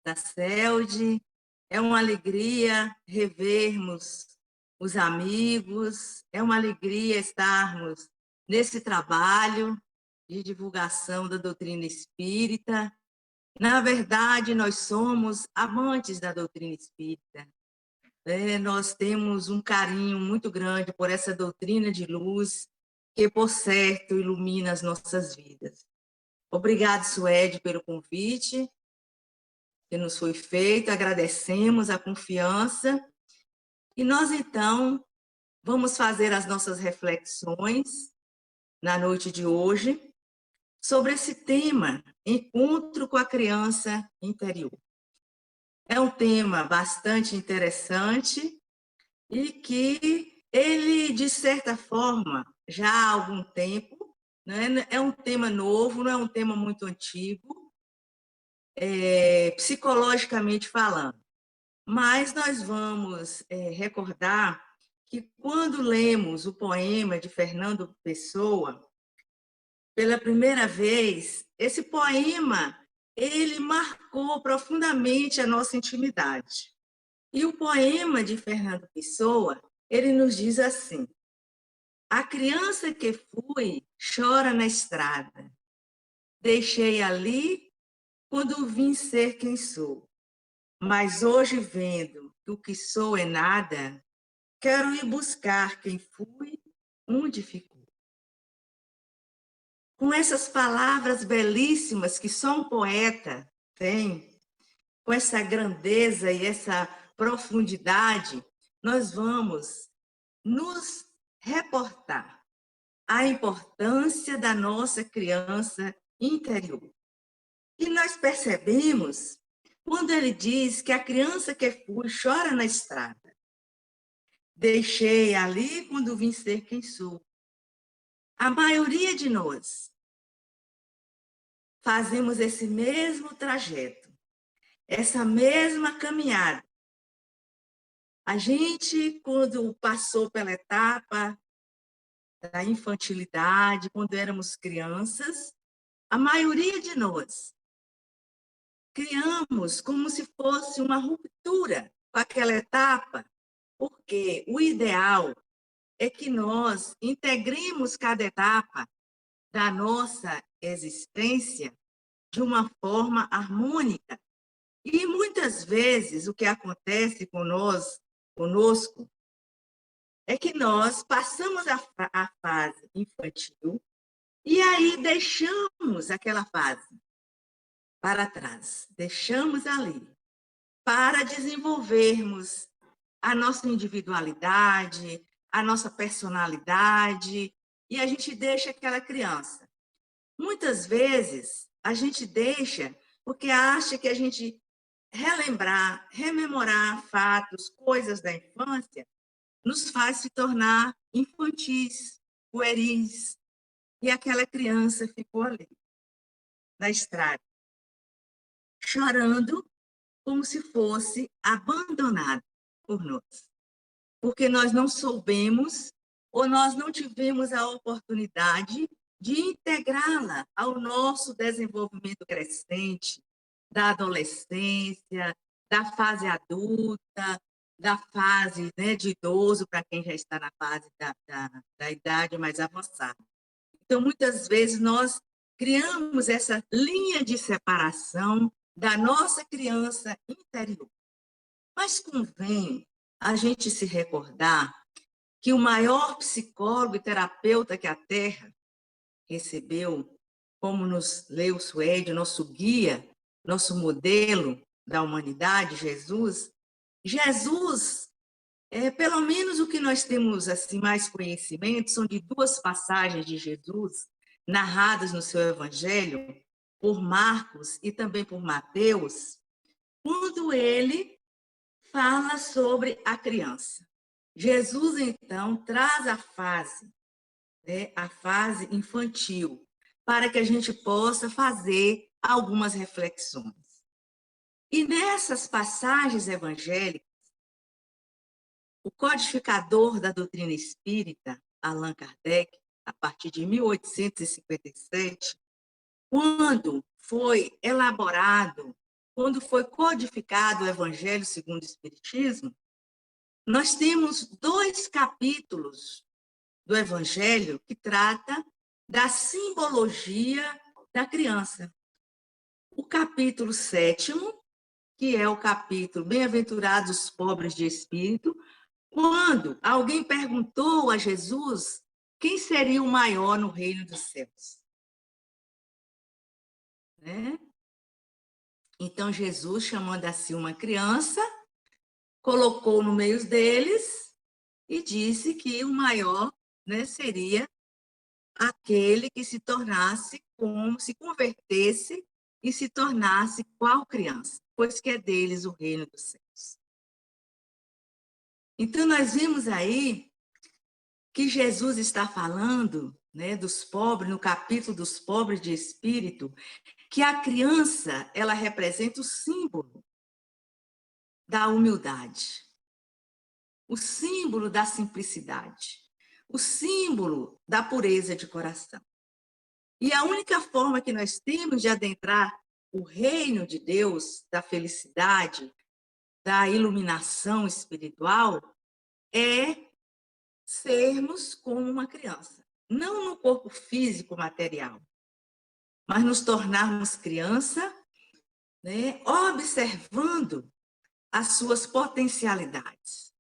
da CELD. É uma alegria revermos os amigos, é uma alegria estarmos nesse trabalho de divulgação da doutrina espírita. Na verdade, nós somos amantes da doutrina espírita. Nós temos um carinho muito grande por essa doutrina de luz que, por certo, ilumina as nossas vidas. Obrigado, Suede, pelo convite que nos foi feito, agradecemos a confiança e nós, então, vamos fazer as nossas reflexões na noite de hoje sobre esse tema, encontro com a criança interior. É um tema bastante interessante e que ele, de certa forma, já há algum tempo, né? É um tema novo, não é um tema muito antigo, psicologicamente falando. Mas nós vamos recordar que quando lemos o poema de Fernando Pessoa, pela primeira vez, esse poema, ele marcou profundamente a nossa intimidade. E o poema de Fernando Pessoa, ele nos diz assim: a criança que fui chora na estrada, deixei ali quando vim ser quem sou. Mas hoje, vendo que o que sou é nada, quero ir buscar quem fui, onde ficou. Com essas palavras belíssimas que só um poeta tem, com essa grandeza e essa profundidade, nós vamos nos reportar a importância da nossa criança interior. E nós percebemos quando ele diz que a criança que fui chora na estrada. Deixei ali quando vim ser quem sou. A maioria de nós fazemos esse mesmo trajeto, essa mesma caminhada. A gente, quando passou pela etapa da infantilidade, quando éramos crianças, a maioria de nós criamos como se fosse uma ruptura com aquela etapa, porque o ideal é que nós integremos cada etapa da nossa existência de uma forma harmônica. E muitas vezes o que acontece conosco, é que nós passamos a fase infantil e aí deixamos aquela fase para trás, deixamos ali, para desenvolvermos a nossa individualidade, a nossa personalidade, e a gente deixa aquela criança. Muitas vezes, a gente deixa porque acha que a gente relembrar, rememorar fatos, coisas da infância, nos faz se tornar infantis, pueris. E aquela criança ficou ali, na estrada, chorando como se fosse abandonada por nós. Porque nós não soubemos ou nós não tivemos a oportunidade de integrá-la ao nosso desenvolvimento crescente, da adolescência, da fase adulta, da fase, né, de idoso, para quem já está na fase da idade mais avançada. Então, muitas vezes, nós criamos essa linha de separação da nossa criança interior. Mas convém a gente se recordar que o maior psicólogo e terapeuta que a Terra recebeu, como nos leu Suede, nosso guia, nosso modelo da humanidade, Jesus, pelo menos o que nós temos assim mais conhecimento, são de duas passagens de Jesus, narradas no seu Evangelho, por Marcos e também por Mateus, quando ele fala sobre a criança. Jesus, então, traz a fase infantil, para que a gente possa fazer algumas reflexões. E nessas passagens evangélicas, o codificador da doutrina espírita, Allan Kardec, a partir de 1857, quando foi elaborado quando foi codificado o Evangelho segundo o Espiritismo, nós temos 2 capítulos do Evangelho que trata da simbologia da criança. O capítulo 7º, que é o capítulo Bem-aventurados os pobres de espírito, quando alguém perguntou a Jesus quem seria o maior no reino dos céus. Né? Então, Jesus, chamando assim uma criança, colocou no meio deles e disse que o maior, né, seria aquele que se tornasse como, se convertesse e se tornasse qual criança? Pois que é deles o reino dos céus. Então, nós vimos aí que Jesus está falando, né, dos pobres, no capítulo dos pobres de espírito, que a criança, ela representa o símbolo da humildade, o símbolo da simplicidade, o símbolo da pureza de coração. E a única forma que nós temos de adentrar o reino de Deus, da felicidade, da iluminação espiritual, é sermos como uma criança. Não no corpo físico material, mas nos tornarmos criança, né, observando as suas potencialidades,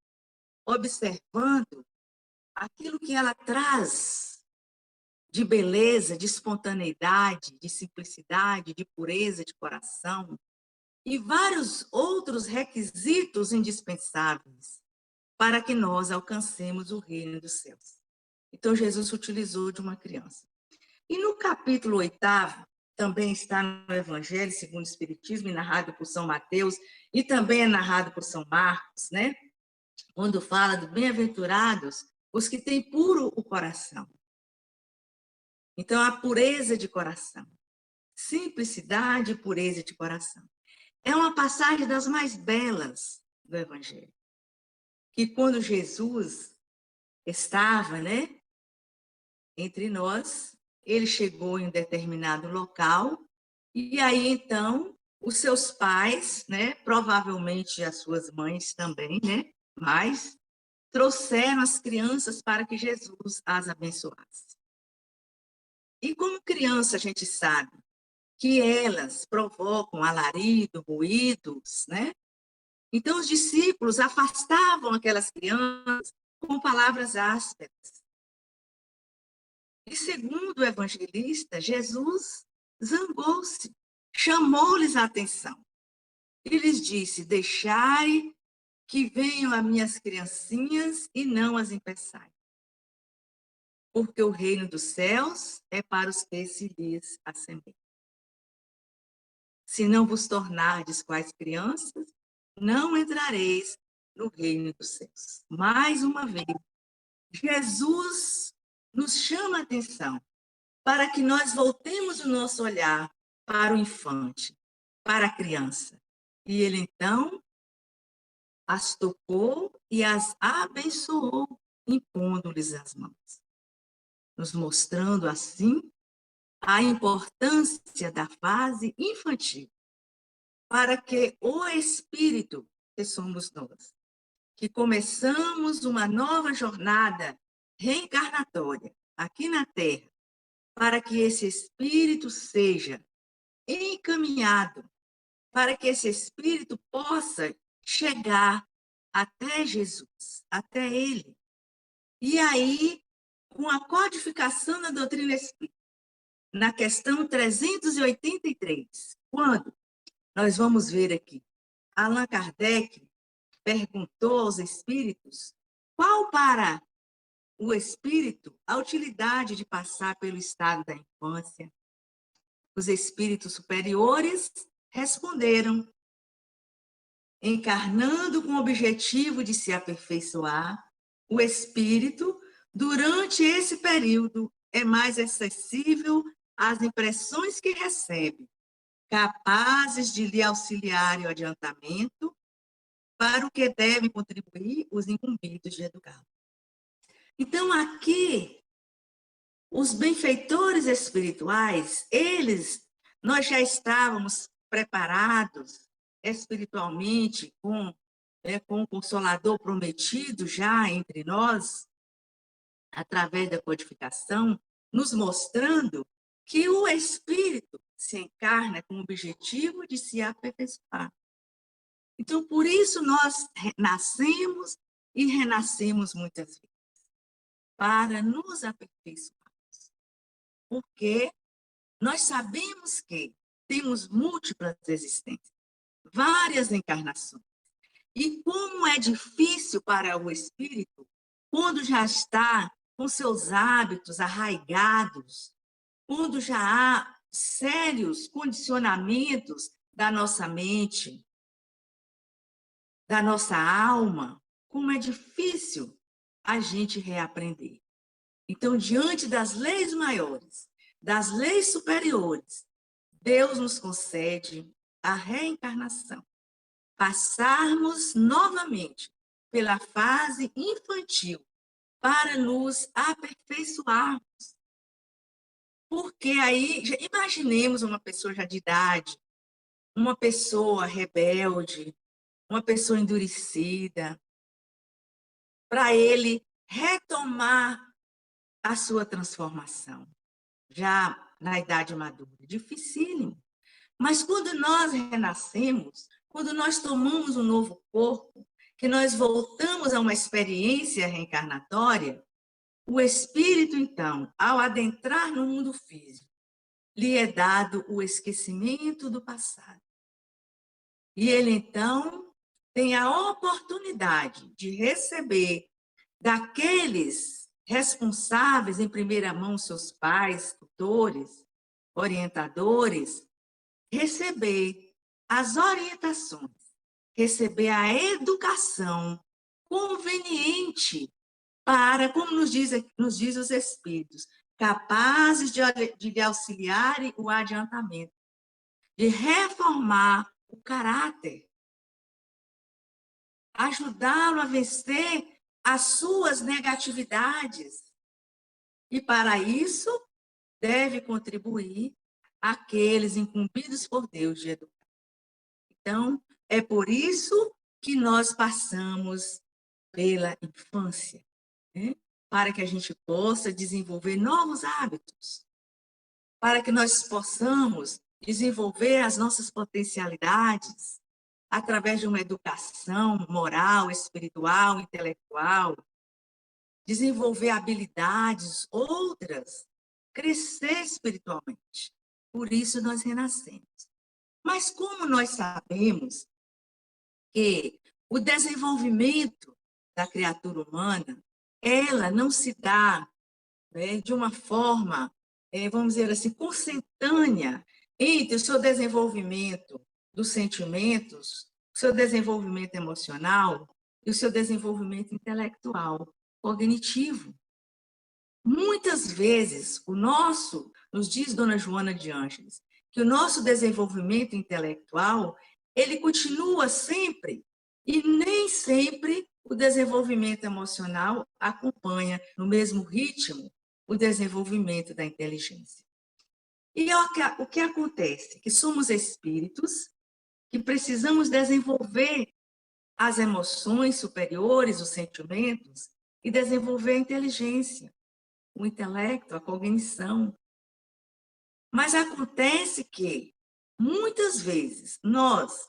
observando aquilo que ela traz de beleza, de espontaneidade, de simplicidade, de pureza de coração, e vários outros requisitos indispensáveis para que nós alcancemos o reino dos céus. Então, Jesus se utilizou de uma criança. E no capítulo 8º, também está no Evangelho segundo o Espiritismo, narrado por São Mateus, e também é narrado por São Marcos, né? Quando fala do bem-aventurados os que têm puro o coração. Então, a pureza de coração, simplicidade e pureza de coração. É uma passagem das mais belas do Evangelho. Que quando Jesus estava, né, entre nós, ele chegou em um determinado local, e aí, então, os seus pais, né, provavelmente as suas mães também, né, mas trouxeram as crianças para que Jesus as abençoasse. E como criança, a gente sabe que elas provocam alarido, ruídos, né? Então, os discípulos afastavam aquelas crianças com palavras ásperas. E, segundo o evangelista, Jesus zangou-se, chamou-lhes a atenção. E lhes disse: deixai que venham as minhas criancinhas e não as impeçai. Porque o reino dos céus é para os que se lhes assemelham. Se não vos tornardes quais crianças, não entrareis no reino dos céus. Mais uma vez, Jesus nos chama a atenção para que nós voltemos o nosso olhar para o infante, para a criança. E ele, então, as tocou e as abençoou, impondo-lhes as mãos, nos mostrando, assim, a importância da fase infantil, para que o espírito, que somos nós, que começamos uma nova jornada reencarnatória aqui na Terra, para que esse espírito seja encaminhado, para que esse espírito possa chegar até Jesus, até ele. E aí, com a codificação da doutrina espírita, na questão 383, quando nós vamos ver aqui, Allan Kardec perguntou aos espíritos qual para o espírito a utilidade de passar pelo estado da infância. Os espíritos superiores responderam: encarnando com o objetivo de se aperfeiçoar, o espírito, durante esse período, é mais acessível às impressões que recebe, capazes de lhe auxiliar o adiantamento, para o que devem contribuir os incumbidos de educá-lo. Então, aqui, os benfeitores espirituais, nós já estávamos preparados espiritualmente com o Consolador prometido já entre nós, através da codificação, nos mostrando que o Espírito se encarna com o objetivo de se aperfeiçoar. Então, por isso nós nascemos e renascemos muitas vezes, para nos aperfeiçoarmos. Porque nós sabemos que temos múltiplas existências, várias encarnações. E como é difícil para o espírito, quando já está com seus hábitos arraigados, quando já há sérios condicionamentos da nossa mente, da nossa alma, como é difícil a gente reaprender. Então, diante das leis maiores, das leis superiores, Deus nos concede a reencarnação. Passarmos novamente pela fase infantil para nos aperfeiçoarmos. Porque aí, imaginemos uma pessoa já de idade, uma pessoa rebelde, uma pessoa endurecida, para ele retomar a sua transformação, já na idade madura. Dificílimo. Mas quando nós renascemos, quando nós tomamos um novo corpo, que nós voltamos a uma experiência reencarnatória, o espírito, então, ao adentrar no mundo físico, lhe é dado o esquecimento do passado. E ele, então, tem a oportunidade de receber daqueles responsáveis, em primeira mão, seus pais, tutores, orientadores, receber as orientações, receber a educação conveniente para, como nos diz os Espíritos, capazes de lhe auxiliar o adiantamento, de reformar o caráter, ajudá-lo a vencer as suas negatividades. E, para isso, deve contribuir aqueles incumbidos por Deus de educar. Então, é por isso que nós passamos pela infância, né? Para que a gente possa desenvolver novos hábitos, para que nós possamos desenvolver as nossas potencialidades através de uma educação moral, espiritual, intelectual, desenvolver habilidades, outras, crescer espiritualmente. Por isso nós renascemos. Mas como nós sabemos que o desenvolvimento da criatura humana, ela não se dá, né, de uma forma, vamos dizer assim, consentânea entre o seu desenvolvimento dos sentimentos, o seu desenvolvimento emocional e o seu desenvolvimento intelectual, cognitivo. Muitas vezes, nos diz Dona Joana de Ângeles, que o nosso desenvolvimento intelectual, ele continua sempre, e nem sempre o desenvolvimento emocional acompanha no mesmo ritmo o desenvolvimento da inteligência. E o que acontece? Que somos espíritos que precisamos desenvolver as emoções superiores, os sentimentos, e desenvolver a inteligência, o intelecto, a cognição. Mas acontece que, muitas vezes, nós,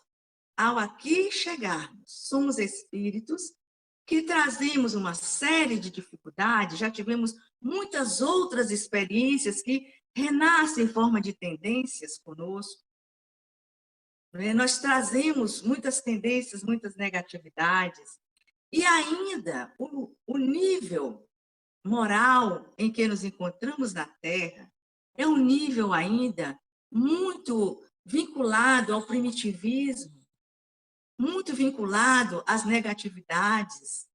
ao aqui chegarmos, somos espíritos que trazemos uma série de dificuldades, já tivemos muitas outras experiências que renascem em forma de tendências conosco. Nós trazemos muitas tendências, muitas negatividades, e ainda o nível moral em que nos encontramos na Terra é um nível ainda muito vinculado ao primitivismo, muito vinculado às negatividades.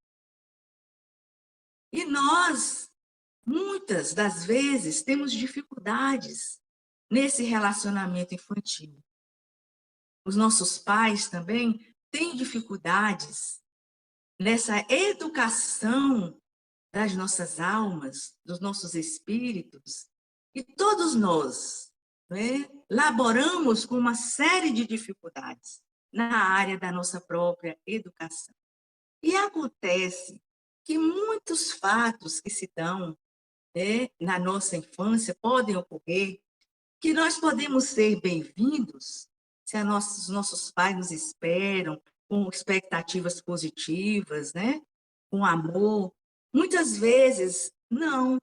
E nós, muitas das vezes, temos dificuldades nesse relacionamento infantil. Os nossos pais também têm dificuldades nessa educação das nossas almas, dos nossos espíritos, e todos nós, né, laboramos com uma série de dificuldades. na área da nossa própria educação. E acontece que muitos fatos que se dão, na nossa infância podem ocorrer, que nós podemos ser bem-vindos se os nossos pais nos esperam com expectativas positivas, né? Com amor. Muitas vezes, não.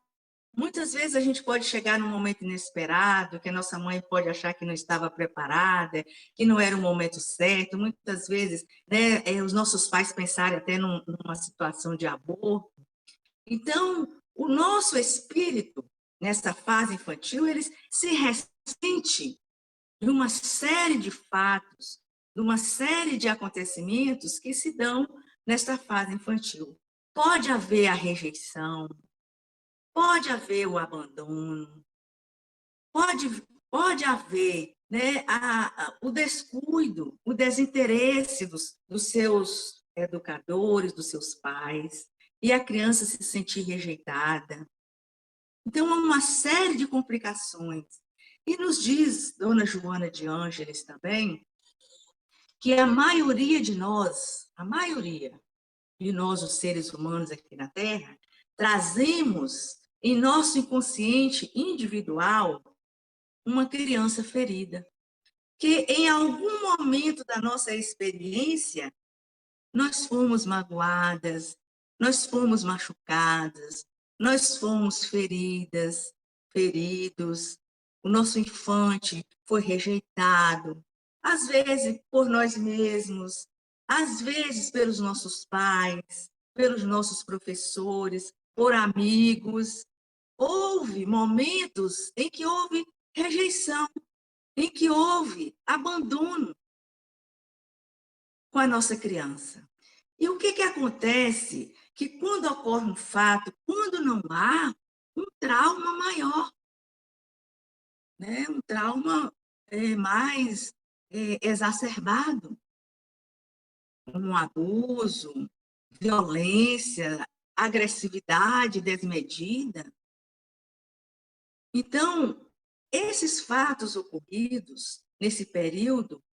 Muitas vezes a gente pode chegar num momento inesperado, que a nossa mãe pode achar que não estava preparada, que não era o momento certo. Muitas vezes, né, os nossos pais pensarem até numa situação de aborto. Então, o nosso espírito, nessa fase infantil, ele se ressente de uma série de fatos, de uma série de acontecimentos que se dão nesta fase infantil. Pode haver a rejeição, pode haver o abandono, pode haver, né, o descuido, o desinteresse dos seus educadores, dos seus pais, e a criança se sentir rejeitada. Então, há uma série de complicações. E nos diz Dona Joana de Ângeles também, que a maioria de nós, os seres humanos aqui na Terra, trazemos em nosso inconsciente individual uma criança ferida, que em algum momento da nossa experiência nós fomos magoadas, nós fomos machucadas, nós fomos feridos, o nosso infante foi rejeitado, às vezes por nós mesmos, às vezes pelos nossos pais, pelos nossos professores, por amigos. Houve momentos em que houve rejeição, em que houve abandono com a nossa criança. E o que acontece? Que quando ocorre um fato, quando não há um trauma maior, né? Um trauma mais exacerbado, um abuso, violência, agressividade desmedida. Então, esses fatos ocorridos nesse período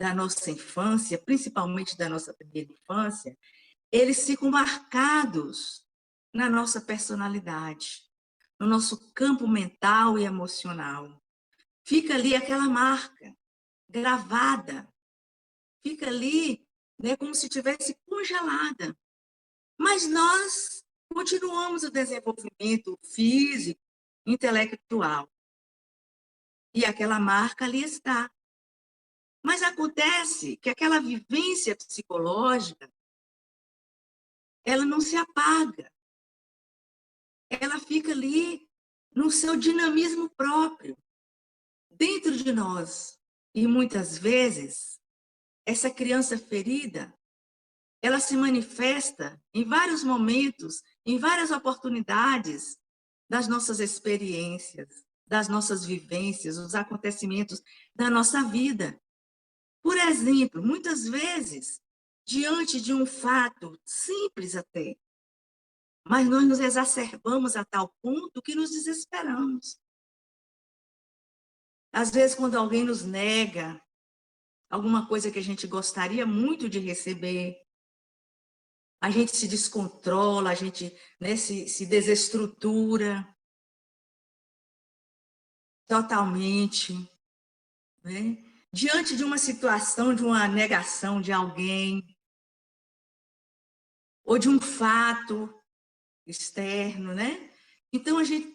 da nossa infância, principalmente da nossa primeira infância, eles ficam marcados na nossa personalidade, no nosso campo mental e emocional. Fica ali aquela marca gravada, fica ali, né, como se tivesse congelada. Mas nós continuamos o desenvolvimento físico, intelectual. E aquela marca ali está. Mas acontece que aquela vivência psicológica, ela não se apaga. Ela fica ali no seu dinamismo próprio, dentro de nós. E muitas vezes, essa criança ferida, ela se manifesta em vários momentos, em várias oportunidades das nossas experiências, das nossas vivências, os acontecimentos da nossa vida. Por exemplo, muitas vezes, diante de um fato simples até, mas nós nos exacerbamos a tal ponto que nos desesperamos. Às vezes, quando alguém nos nega alguma coisa que a gente gostaria muito de receber, a gente se descontrola, a gente, né, se desestrutura totalmente, né? Diante de uma situação, de uma negação de alguém, ou de um fato externo, né? Então, a gente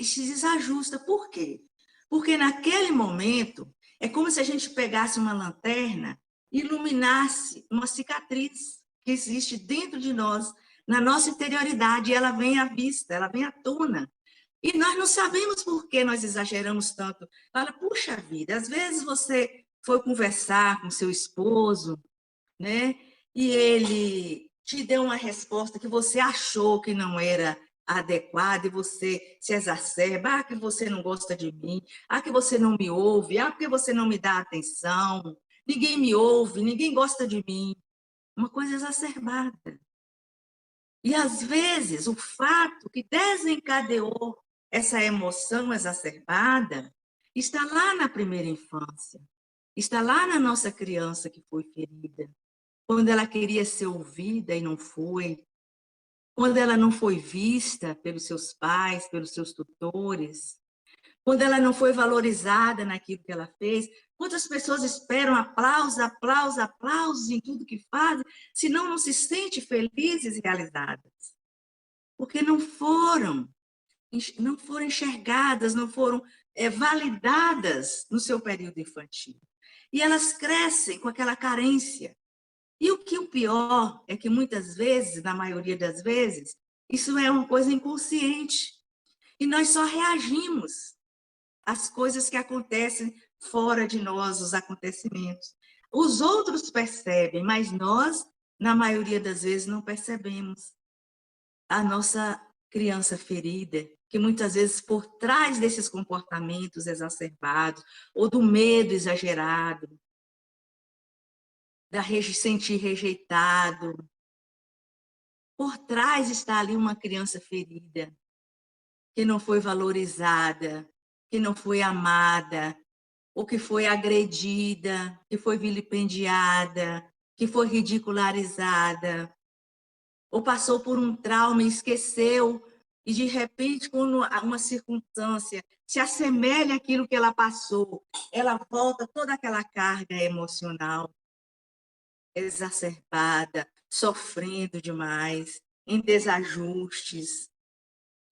se desajusta. Por quê? Porque naquele momento, é como se a gente pegasse uma lanterna e iluminasse uma cicatriz que existe dentro de nós, na nossa interioridade, e ela vem à vista, ela vem à tona. E nós não sabemos por que nós exageramos tanto. Fala, puxa vida, às vezes você foi conversar com seu esposo, né? E ele te deu uma resposta que você achou que não era adequada e você se exacerba, que você não gosta de mim, que você não me ouve, porque você não me dá atenção, ninguém me ouve, ninguém gosta de mim. Uma coisa exacerbada. E, às vezes, o fato que desencadeou essa emoção exacerbada está lá na primeira infância. está lá na nossa criança que foi ferida, quando ela queria ser ouvida e não foi, quando ela não foi vista pelos seus pais, pelos seus tutores, quando ela não foi valorizada naquilo que ela fez. Quantas pessoas esperam aplausos, aplausos, aplausos em tudo que fazem, senão não se sentem felizes e realizadas? Porque não foram enxergadas, não foram validadas no seu período infantil. E elas crescem com aquela carência. E o pior é que muitas vezes, na maioria das vezes, isso é uma coisa inconsciente. E nós só reagimos às coisas que acontecem fora de nós, os acontecimentos. Os outros percebem, mas nós, na maioria das vezes, não percebemos a nossa criança ferida, que muitas vezes por trás desses comportamentos exacerbados, ou do medo exagerado, da sentir rejeitado, por trás está ali uma criança ferida, que não foi valorizada, que não foi amada, ou que foi agredida, que foi vilipendiada, que foi ridicularizada, ou passou por um trauma e esqueceu, e de repente, quando uma circunstância se assemelha àquilo que ela passou, ela volta toda aquela carga emocional exacerbada, sofrendo demais, em desajustes.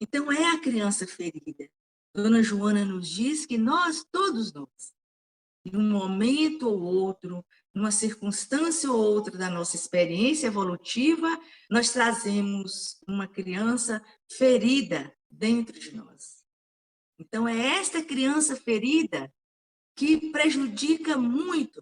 Então, é a criança ferida. Dona Joana nos diz que nós, todos nós, em um momento ou outro, numa circunstância ou outra da nossa experiência evolutiva, nós trazemos uma criança ferida dentro de nós. Então, é esta criança ferida que prejudica muito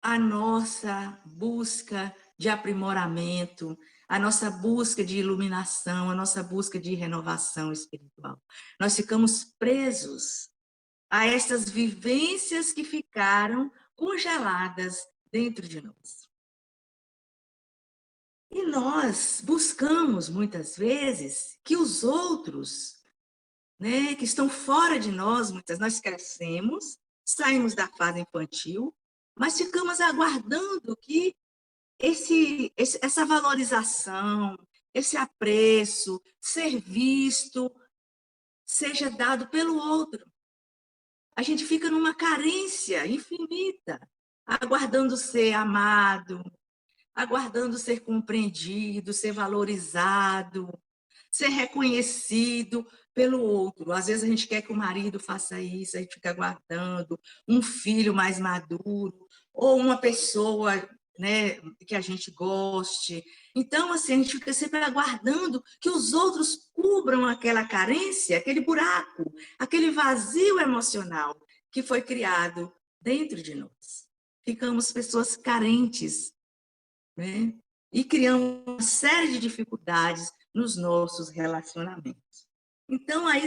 a nossa busca de aprimoramento, a nossa busca de iluminação, a nossa busca de renovação espiritual. Nós ficamos presos a estas vivências que ficaram congeladas dentro de nós. E nós buscamos, muitas vezes, que os outros, né, que estão fora de nós, nós crescemos, saímos da fase infantil, mas ficamos aguardando que essa valorização, esse apreço, ser visto, seja dado pelo outro. A gente fica numa carência infinita, aguardando ser amado, aguardando ser compreendido, ser valorizado, ser reconhecido pelo outro. Às vezes a gente quer que o marido faça isso, a gente fica aguardando um filho mais maduro, ou uma pessoa, né, que a gente goste. Então, assim, a gente fica sempre aguardando que os outros cubram aquela carência, aquele buraco, aquele vazio emocional que foi criado dentro de nós. Ficamos pessoas carentes, né? E criamos uma série de dificuldades nos nossos relacionamentos. Então, aí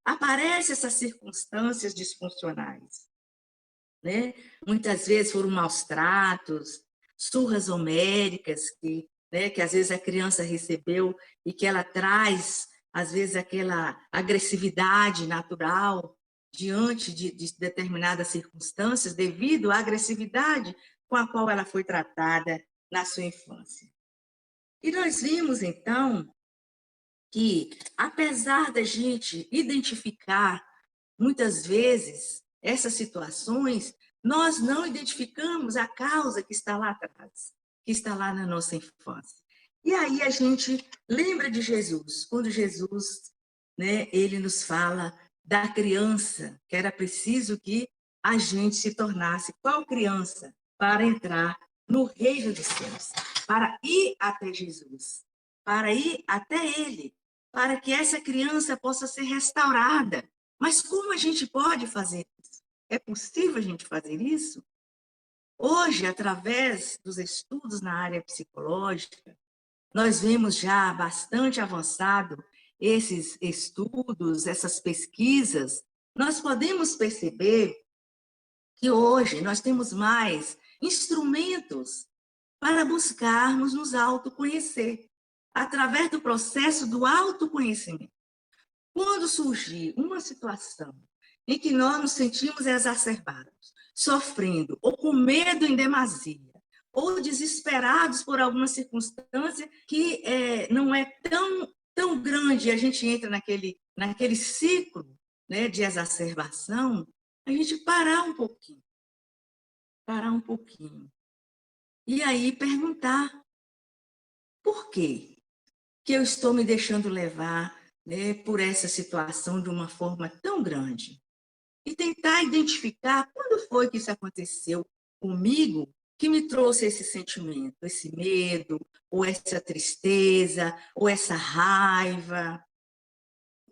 aparecem essas circunstâncias disfuncionais, né? Muitas vezes foram maus tratos, surras homéricas que às vezes a criança recebeu e que ela traz, às vezes, aquela agressividade natural diante de determinadas circunstâncias, devido à agressividade com a qual ela foi tratada na sua infância. E nós vimos, então, que, apesar da gente identificar, muitas vezes, essas situações, nós não identificamos a causa que está lá atrás, que está lá na nossa infância. E aí a gente lembra de Jesus, quando Jesus, né, ele nos fala da criança, que era preciso que a gente se tornasse qual criança para entrar no reino dos céus, para ir até Jesus, para ir até ele, para que essa criança possa ser restaurada. Mas como a gente pode fazer isso? É possível a gente fazer isso? Hoje, através dos estudos na área psicológica, nós vemos já bastante avançado esses estudos, essas pesquisas. Nós podemos perceber que hoje nós temos mais instrumentos para buscarmos nos autoconhecer, através do processo do autoconhecimento. Quando surgir uma situação em que nós nos sentimos exacerbados, sofrendo, ou com medo em demasia, ou desesperados por alguma circunstância que não é tão grande, a gente entra naquele ciclo, né, de exacerbação, a gente parar um pouquinho. E aí perguntar, por quê que eu estou me deixando levar, né, por essa situação de uma forma tão grande? E tentar identificar quando foi que isso aconteceu comigo que me trouxe esse sentimento, esse medo, ou essa tristeza, ou essa raiva.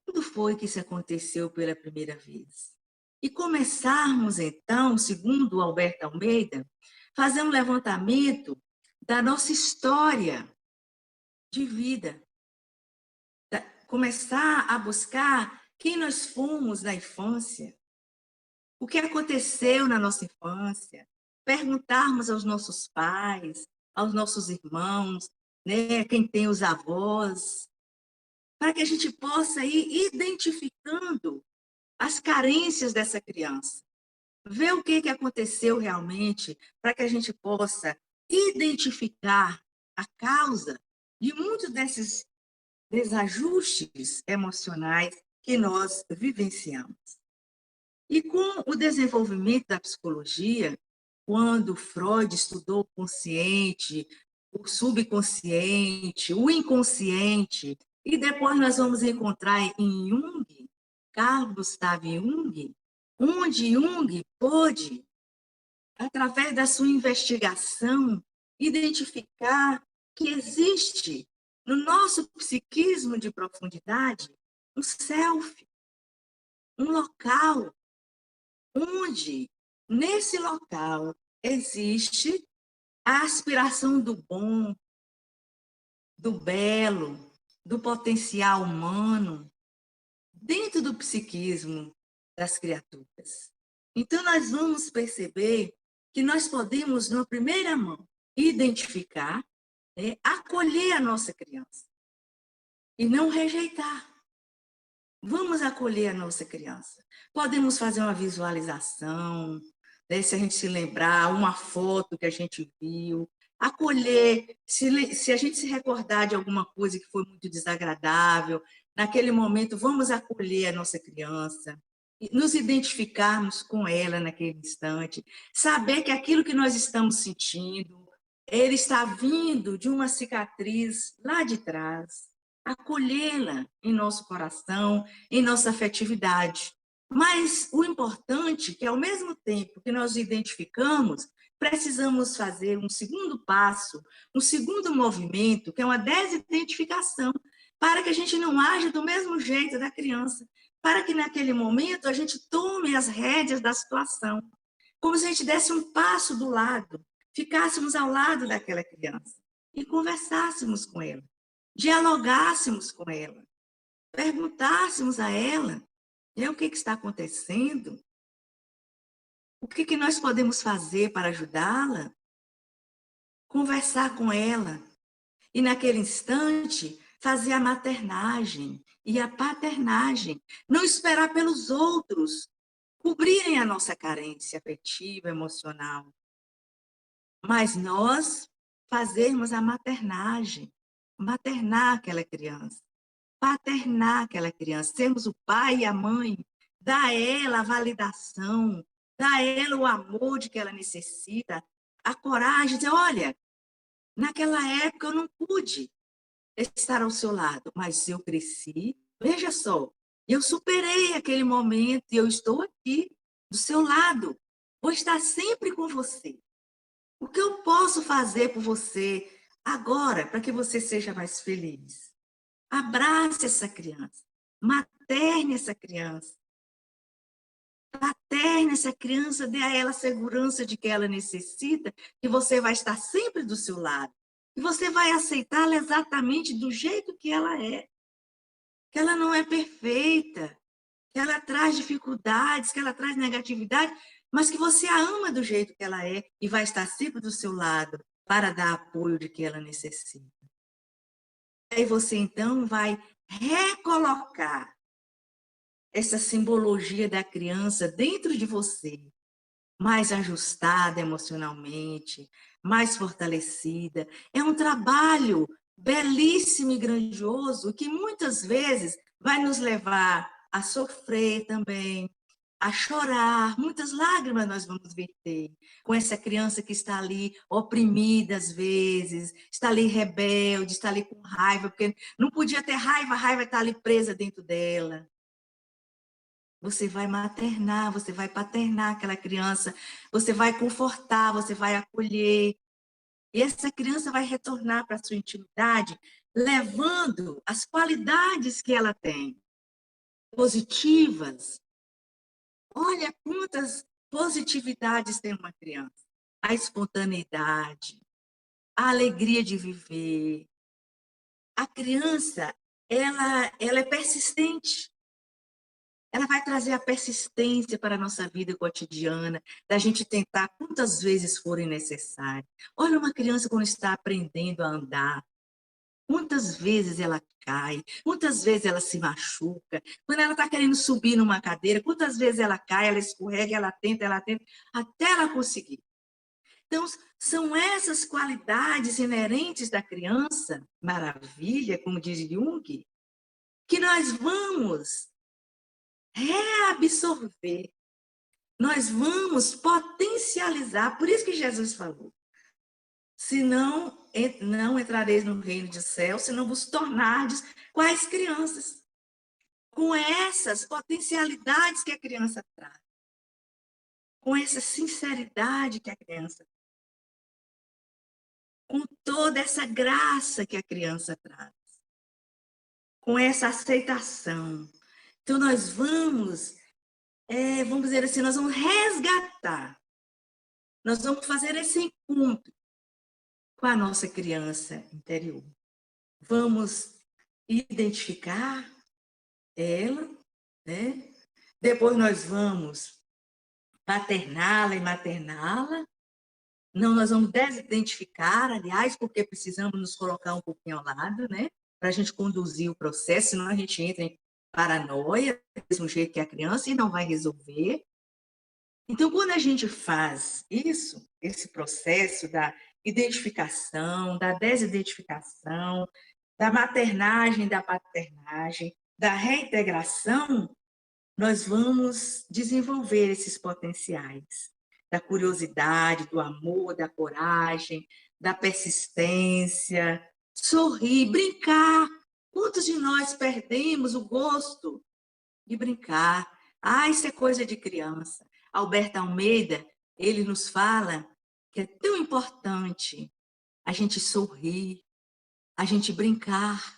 Quando foi que isso aconteceu pela primeira vez? E começarmos, então, segundo Alberto Almeida, fazer um levantamento da nossa história de vida. Começar a buscar quem nós fomos na infância, o que aconteceu na nossa infância, perguntarmos aos nossos pais, aos nossos irmãos, né, quem tem os avós, para que a gente possa ir identificando as carências dessa criança, ver o que aconteceu realmente, para que a gente possa identificar a causa de muitos desses desajustes emocionais que nós vivenciamos. E com o desenvolvimento da psicologia, quando Freud estudou o consciente, o subconsciente, o inconsciente, e depois nós vamos encontrar em Jung, Carl Gustav Jung, onde Jung pôde, através da sua investigação, identificar que existe no nosso psiquismo de profundidade um self, um local onde, nesse local, existe a aspiração do bom, do belo, do potencial humano, dentro do psiquismo das criaturas. Então, nós vamos perceber que nós podemos, na primeira mão, identificar, acolher a nossa criança e não rejeitar. Vamos acolher a nossa criança. Podemos fazer uma visualização, né, se a gente se lembrar, uma foto que a gente viu, acolher, se a gente se recordar de alguma coisa que foi muito desagradável, naquele momento, vamos acolher a nossa criança, nos identificarmos com ela naquele instante, saber que aquilo que nós estamos sentindo, ele está vindo de uma cicatriz lá de trás, acolhê-la em nosso coração, em nossa afetividade. Mas o importante é que, ao mesmo tempo que nós identificamos, precisamos fazer um segundo passo, um segundo movimento, que é uma desidentificação, para que a gente não age do mesmo jeito da criança, para que naquele momento a gente tome as rédeas da situação, como se a gente desse um passo do lado, ficássemos ao lado daquela criança e conversássemos com ela, dialogássemos com ela, perguntássemos a ela, o que está acontecendo, o que nós podemos fazer para ajudá-la, conversar com ela e, naquele instante, fazer a maternagem e a paternagem, não esperar pelos outros cobrirem a nossa carência afetiva, emocional, mas nós fazermos a maternagem, maternar aquela criança, paternar aquela criança, sermos o pai e a mãe, dar a ela a validação, dar a ela o amor de que ela necessita, a coragem de dizer, olha, naquela época eu não pude estar ao seu lado, mas eu cresci, veja só, eu superei aquele momento e eu estou aqui, do seu lado, vou estar sempre com você. O que eu posso fazer por você agora para que você seja mais feliz? Abrace essa criança, materne essa criança, paterne essa criança, dê a ela a segurança de que ela necessita, que você vai estar sempre do seu lado. E você vai aceitá-la exatamente do jeito que ela é. Que ela não é perfeita, que ela traz dificuldades, que ela traz negatividade, mas que você a ama do jeito que ela é e vai estar sempre do seu lado para dar apoio de que ela necessita. Aí você, então, vai recolocar essa simbologia da criança dentro de você, mais ajustada emocionalmente, mais fortalecida. É um trabalho belíssimo e grandioso que muitas vezes vai nos levar a sofrer também, a chorar. Muitas lágrimas nós vamos verter com essa criança que está ali oprimida às vezes, está ali rebelde, está ali com raiva, porque não podia ter raiva, a raiva está ali presa dentro dela. Você vai maternar, você vai paternar aquela criança, você vai confortar, você vai acolher. E essa criança vai retornar para a sua intimidade, levando as qualidades que ela tem, positivas. Olha quantas positividades tem uma criança. A espontaneidade, a alegria de viver. A criança, ela é persistente. Ela vai trazer a persistência para a nossa vida cotidiana, da gente tentar quantas vezes forem necessárias. Olha uma criança quando está aprendendo a andar, quantas vezes ela cai, quantas vezes ela se machuca, quando ela está querendo subir numa cadeira, quantas vezes ela cai, ela escorrega, ela tenta, até ela conseguir. Então, são essas qualidades inerentes da criança, maravilha, como diz Jung, que nós vamos reabsorver, nós vamos potencializar. Por isso que Jesus falou: se não entrareis no reino de céu, se não vos tornardes quais crianças, com essas potencialidades que a criança traz, com essa sinceridade que a criança, com toda essa graça que a criança traz, com essa aceitação. Então, nós vamos dizer assim, nós vamos resgatar, nós vamos fazer esse encontro com a nossa criança interior. Vamos identificar ela, né? Depois nós vamos paterná-la e materná-la. Não, nós vamos desidentificar, aliás, porque precisamos nos colocar um pouquinho ao lado, né? Para a gente conduzir o processo, senão a gente entra em paranoia, do mesmo jeito que a criança, e não vai resolver. Então, quando a gente faz isso, esse processo da identificação, da desidentificação, da maternagem, da paternagem, da reintegração, nós vamos desenvolver esses potenciais da curiosidade, do amor, da coragem, da persistência, sorrir, brincar. Quantos de nós perdemos o gosto de brincar? Ah, isso é coisa de criança. Alberto Almeida, ele nos fala que é tão importante a gente sorrir, a gente brincar,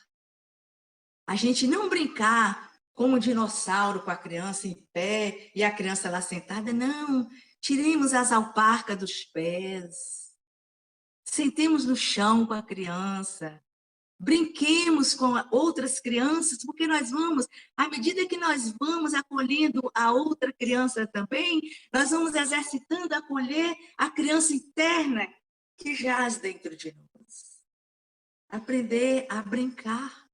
a gente não brincar como um dinossauro com a criança em pé e a criança lá sentada, não. Tiremos as alparcas dos pés, sentemos no chão com a criança, brinquemos com outras crianças, porque nós vamos, à medida que nós vamos acolhendo a outra criança também, nós vamos exercitando acolher a criança interna que jaz dentro de nós. Aprender a brincar,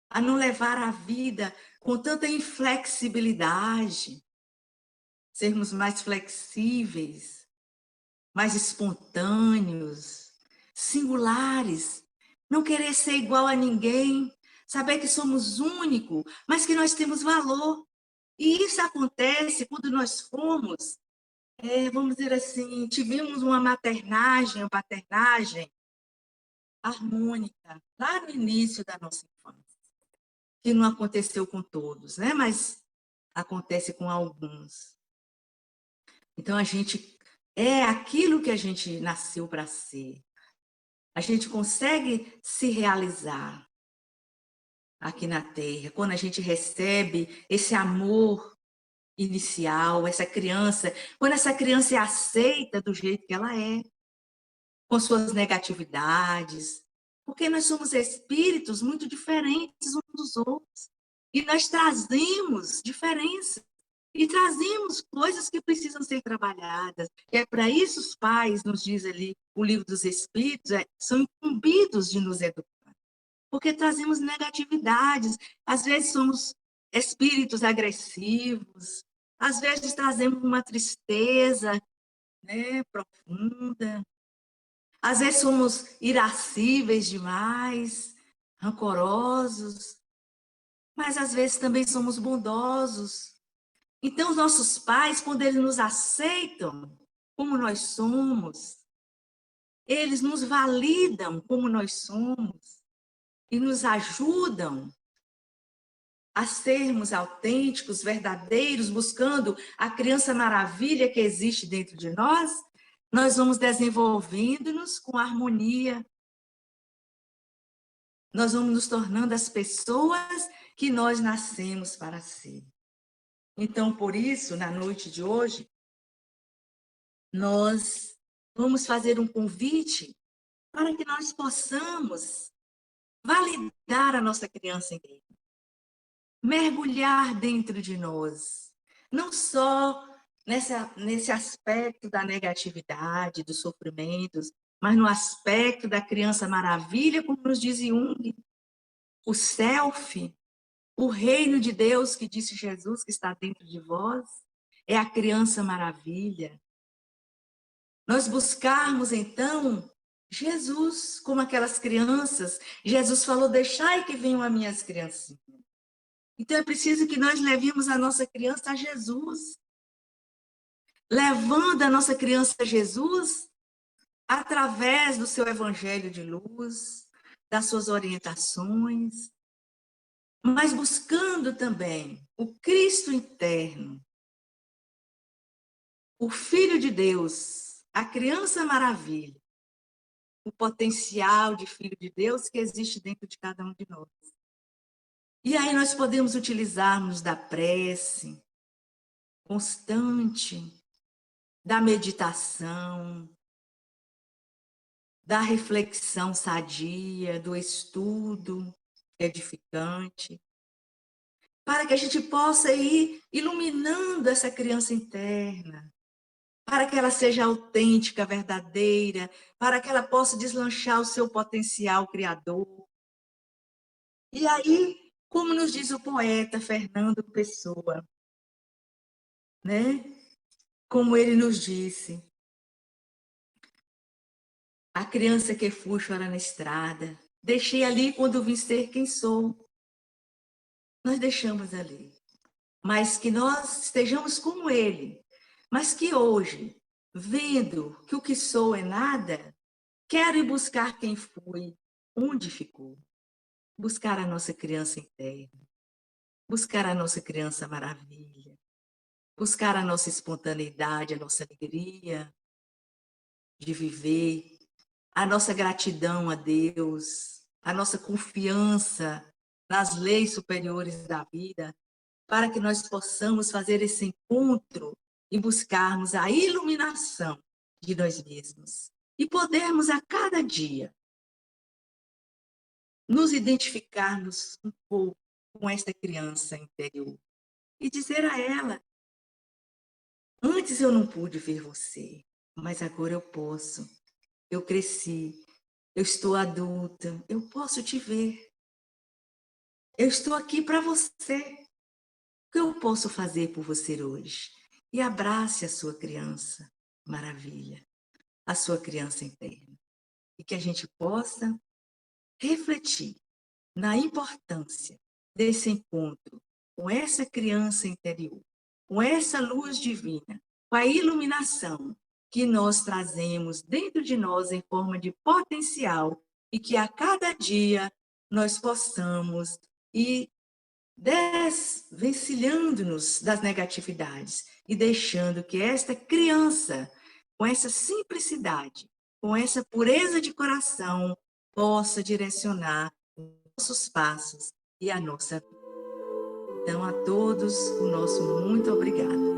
a não levar a vida com tanta inflexibilidade, sermos mais flexíveis, mais espontâneos, singulares, não querer ser igual a ninguém, saber que somos únicos, mas que nós temos valor. E isso acontece quando nós fomos, vamos dizer assim, tivemos uma maternagem ou paternagem harmônica, lá no início da nossa infância, que não aconteceu com todos, né? Mas acontece com alguns. Então, a gente é aquilo que a gente nasceu para ser. A gente consegue se realizar aqui na Terra, quando a gente recebe esse amor inicial, essa criança, quando essa criança é aceita do jeito que ela é, com suas negatividades, porque nós somos espíritos muito diferentes uns dos outros, e nós trazemos diferença, e trazemos coisas que precisam ser trabalhadas. E é para isso os pais, nos diz ali o livro dos Espíritos, são incumbidos de nos educar, porque trazemos negatividades. Às vezes somos espíritos agressivos, Às vezes trazemos uma tristeza, né, profunda. Às vezes somos irascíveis demais, rancorosos, mas às vezes também somos bondosos. Então, os nossos pais, quando eles nos aceitam como nós somos, eles nos validam como nós somos e nos ajudam a sermos autênticos, verdadeiros, buscando a criança maravilha que existe dentro de nós, nós vamos desenvolvendo-nos com harmonia. Nós vamos nos tornando as pessoas que nós nascemos para ser. Então, por isso, na noite de hoje, nós vamos fazer um convite para que nós possamos validar a nossa criança interior, mergulhar dentro de nós, não só nesse aspecto da negatividade, dos sofrimentos, mas no aspecto da criança maravilha, como nos diz Jung, o self, o reino de Deus que disse Jesus que está dentro de vós, é a criança maravilha. Nós buscarmos, então, Jesus, como aquelas crianças. Jesus falou, deixai que venham as minhas criancinhas. Então, é preciso que nós levemos a nossa criança a Jesus. Levando a nossa criança a Jesus, através do seu evangelho de luz, das suas orientações, mas buscando também o Cristo interno, o Filho de Deus, a criança maravilha, o potencial de Filho de Deus que existe dentro de cada um de nós. E aí nós podemos utilizarmos da prece constante, da meditação, da reflexão sadia, do estudo edificante, para que a gente possa ir iluminando essa criança interna, para que ela seja autêntica, verdadeira, para que ela possa deslanchar o seu potencial criador. E aí, como nos diz o poeta Fernando Pessoa, né? Como ele nos disse, a criança que fui chora na estrada, deixei ali quando vim ser quem sou. Nós deixamos ali. Mas que nós estejamos como ele. Mas que hoje, vendo que o que sou é nada, quero ir buscar quem fui, onde ficou. Buscar a nossa criança interna. Buscar a nossa criança maravilha. Buscar a nossa espontaneidade, a nossa alegria de viver, a nossa gratidão a Deus, a nossa confiança nas leis superiores da vida, para que nós possamos fazer esse encontro e buscarmos a iluminação de nós mesmos. E podermos a cada dia nos identificarmos um pouco com esta criança interior e dizer a ela, antes eu não pude ver você, mas agora eu posso. Eu cresci, eu estou adulta, eu posso te ver. Eu estou aqui para você. O que eu posso fazer por você hoje? E abrace a sua criança, maravilha, a sua criança interna. E que a gente possa refletir na importância desse encontro com essa criança interior, com essa luz divina, com a iluminação que nós trazemos dentro de nós em forma de potencial e que a cada dia nós possamos ir desvencilhando-nos das negatividades e deixando que esta criança, com essa simplicidade, com essa pureza de coração, possa direcionar nossos passos e a nossa vida. Então, a todos, o nosso muito obrigado.